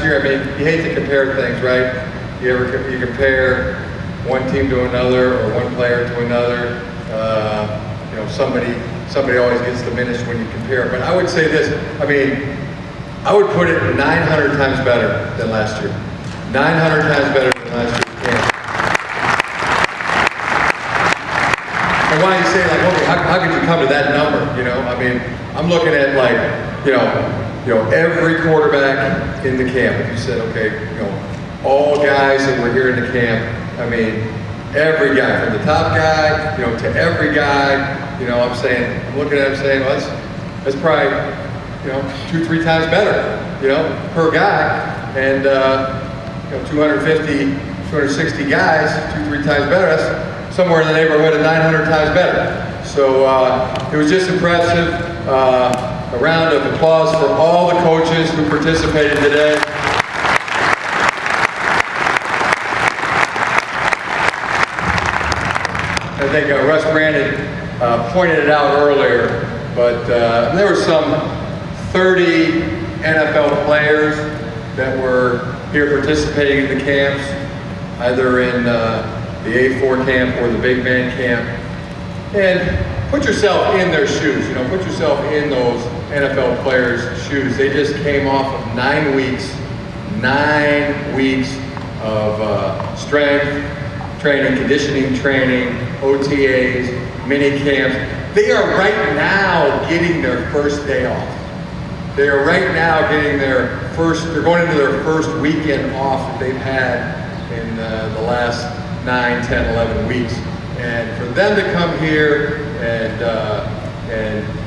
year, I mean, you hate to compare things, right? You compare one team to another or one player to another. You know, somebody always gets diminished when you compare. But I would say this, I mean, I would put it 900 times better than last year. 900 times better than last year's camp. And why you say, like, okay, how could you come to that number? You know, I mean, I'm looking at, like, you know, every quarterback in the camp. If you said, okay, you know, all guys that were here in the camp, I mean, every guy, from the top guy, you know, to every guy, you know, I'm looking at him saying, well, that's probably, you know, 2-3 times better, you know, per guy. And, you know, 250, 260 guys, 2-3 times better, that's somewhere in the neighborhood of 900 times better. So it was just impressive. A round of applause for all the coaches who participated today. I think Russ Brandon pointed it out earlier, but there were some 30 NFL players that were here participating in the camps, either in the A4 camp or the big man camp. And put yourself in their shoes, you know, put yourself in those NFL players' shoes. They just came off of 9 weeks of strength training, conditioning training, OTAs, mini camps. They are right now getting their first day off. They are right now getting they're going into their first weekend off that they've had in the last 9, 10, 11 weeks. And for them to come here and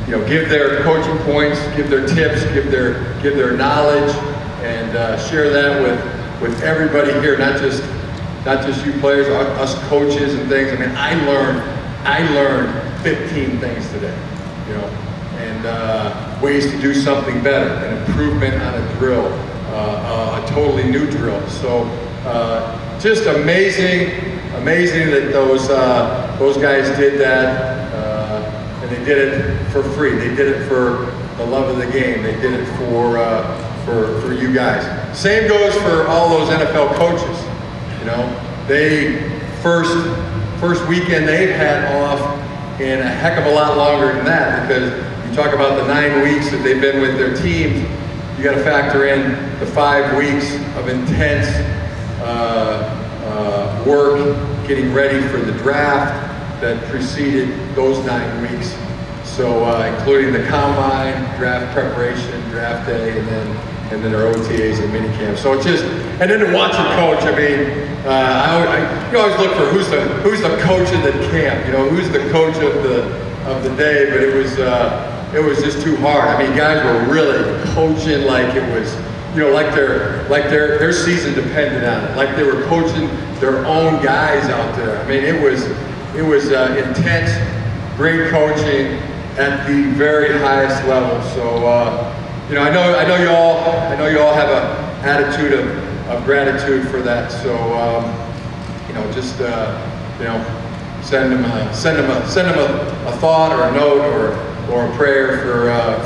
you know, give their coaching points, give their tips, give their knowledge, and share that with everybody here, not just you players, us coaches and things. I mean, I learned 15 things today, you know, and ways to do something better, an improvement on a drill, a totally new drill. So just amazing that those guys did that, and they did it for free. They did it for the love of the game. They did it for you guys. Same goes for all those NFL coaches. You know, they first weekend they've had off in a heck of a lot longer than that, because you talk about the 9 weeks that they've been with their teams. You got to factor in the 5 weeks of intense work getting ready for the draft that preceded those 9 weeks. So including the combine, draft preparation, draft day, and then their OTAs and minicamp. So it's just, and then to watch a coach. I mean, you always look for who's the coach of the camp. You know, who's the coach of the day. But it was just too hard. I mean, guys were really coaching like it was, you know, like their season depended on it. Like they were coaching their own guys out there. I mean, it was intense, great coaching at the very highest level. So. You know, I know you all have an attitude of gratitude for that. So, you know, just you know, send them a thought or a note or a prayer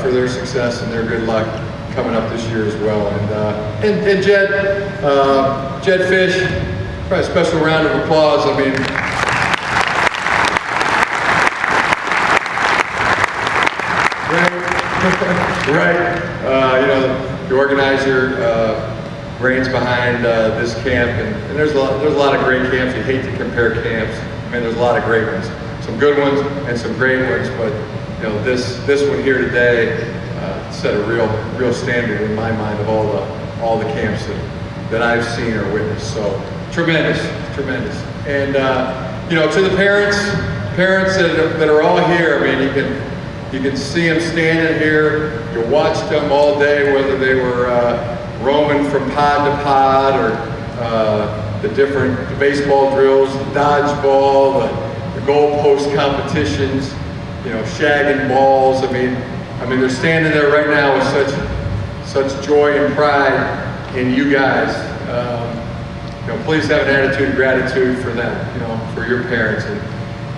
for their success and their good luck coming up this year as well. And Jed Fish, probably a special round of applause. I mean. Right, you know, the organizer, brains behind this camp, and there's a lot of great camps. You hate to compare camps. I mean, there's a lot of great ones, some good ones and some great ones. But you know, this one here today set a real standard in my mind of all the camps that I've seen or witnessed. So tremendous. And you know, to the parents that are all here. I mean, you can see them standing here. You watched them all day, whether they were roaming from pod to pod or the baseball drills, the dodgeball, the goalpost competitions, you know, shagging balls. I mean, they're standing there right now with such joy and pride in you guys. You know, please have an attitude of gratitude for them. You know, for your parents,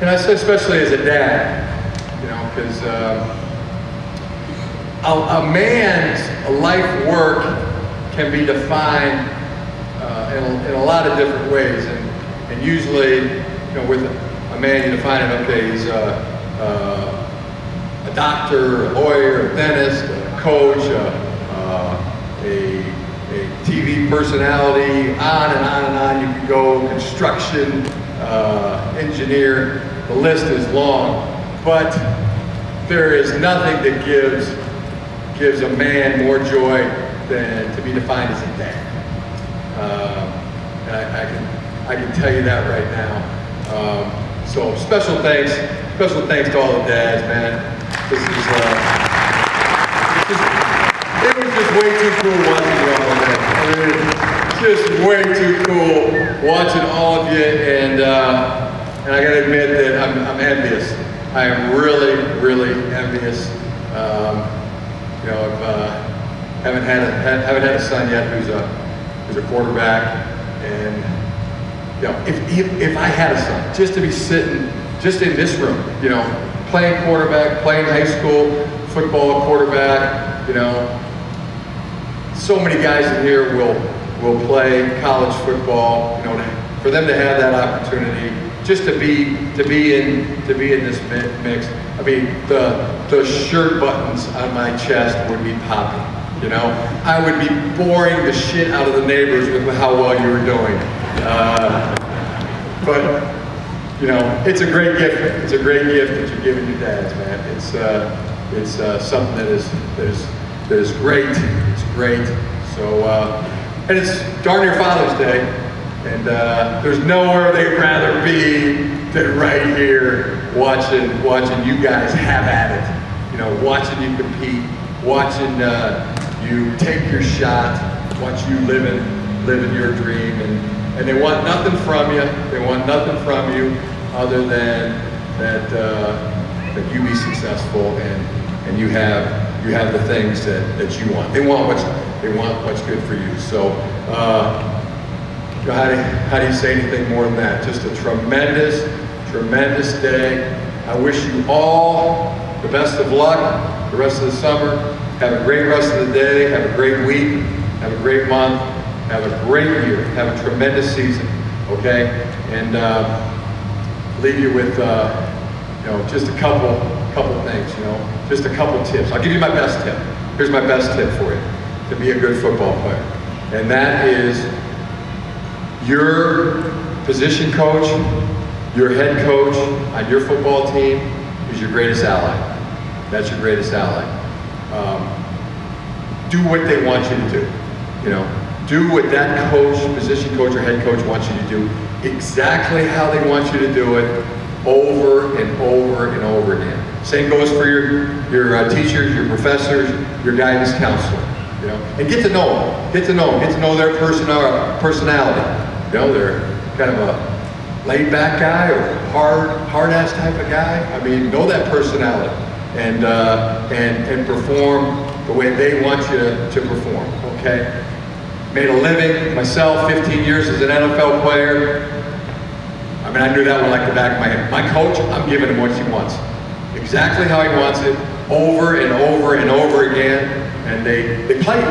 and I say especially as a dad. You know, because a man's life work can be defined in a lot of different ways, and usually, with a man you define it. Okay, he's a doctor, a lawyer, a dentist, a coach, a TV personality, on and on and on. You can go, construction, engineer. The list is long, but there is nothing that gives a man more joy than to be defined as a dad. And I can tell you that right now. So special thanks to all the dads, man. It was just way too cool watching you all, man. I mean, just way too cool watching all of you, and I gotta admit that I'm envious. I am really envious. Haven't had a son yet who's a quarterback, and if I had a son, just to be sitting just in this room, playing quarterback, playing high school football quarterback, so many guys in here will play college football, for them to have that opportunity, just to be in this mix. I mean, the shirt buttons on my chest would be popping. I would be boring the shit out of the neighbors with how well you were doing. But it's a great gift. It's a great gift that you're giving your dads, man. It's something that is great. It's great. So, and it's darn near Father's Day, and there's nowhere they'd rather be than right here, watching you guys have at it. Watching you compete, watching you take your shot, watch you living your dream, and they want nothing from you. They want nothing from you other than that you be successple and you have the things that you want. They want what's good for you. So how do you say anything more than that? Just a tremendous day. I wish you all the best of luck the rest of the summer. Have a great rest of the day. Have a great week. Have a great month. Have a great year. Have a tremendous season. Okay? And leave you with just a couple things. Just a couple tips. I'll give you my best tip. Here's my best tip for you to be a good football player, and that is your position coach, your head coach on your football team is your greatest ally. That's your greatest ally. Do what they want you to do. Do what that coach, position coach or head coach wants you to do, exactly how they want you to do it, over and over and over again. Same goes for your teachers, your professors, your guidance counselor. And get to know them. Get to know their personality. They're kind of a laid-back guy or hard-ass type of guy. I mean, know that personality and perform the way they want you to perform. Okay. Made a living myself, 15 years as an NFL player. I mean, I knew that one like the back of my hand. My coach, I'm giving him what he wants. Exactly how he wants it, over and over and over again. And they play you,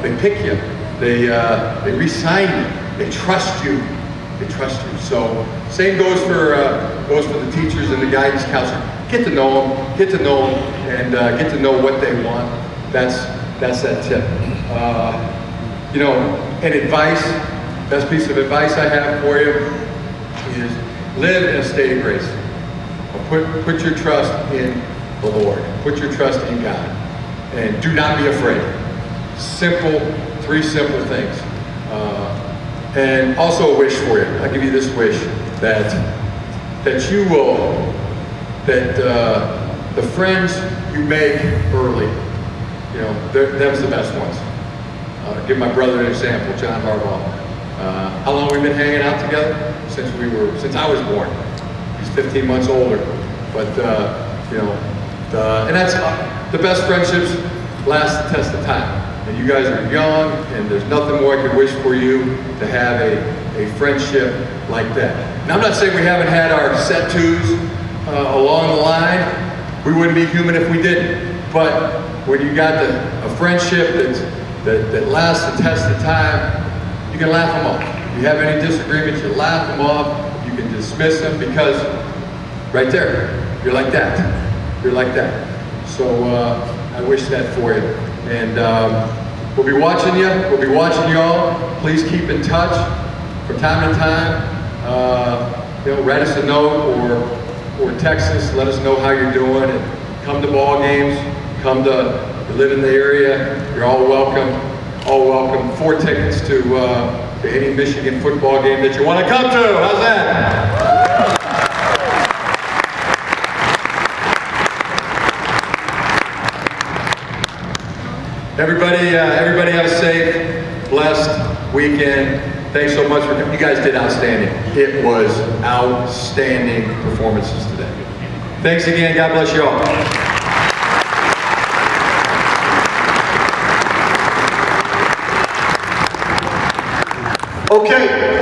they pick you. They re-sign you. They trust you. So same goes for the teachers and the guidance counselor. Get to know them, and get to know what they want. That's that tip. And advice, best piece of advice I have for you is live in a state of grace. Put your trust in the Lord. Put your trust in God. And do not be afraid. Three simple things. And also a wish for you. I'll give you this wish that the friends you make early, them's the best ones. Give my brother an example, John Harbaugh. How long we've been hanging out together? Since I was born. He's 15 months older. But and that's the best friendships last the test of time. And you guys are young, and there's nothing more I could wish for you to have a friendship like that. Now, I'm not saying we haven't had our set twos along the line. We wouldn't be human if we didn't. But when you got a friendship that last the test of time, you can laugh them off. If you have any disagreements, you laugh them off. You can dismiss them because right there, you're like that. You're like that. So I wish that for you. And we'll be watching you. We'll be watching y'all. Please keep in touch from time to time. Write us a note or text us. Let us know how you're doing. And come to ball games. Come to live in the area. You're all welcome. All welcome. 4 tickets to any Michigan football game that you want to come to. How's that? Everybody have a safe, blessed weekend. Thanks so much for coming. You guys did outstanding. It was outstanding performances today. Thanks again. God bless you all. Okay.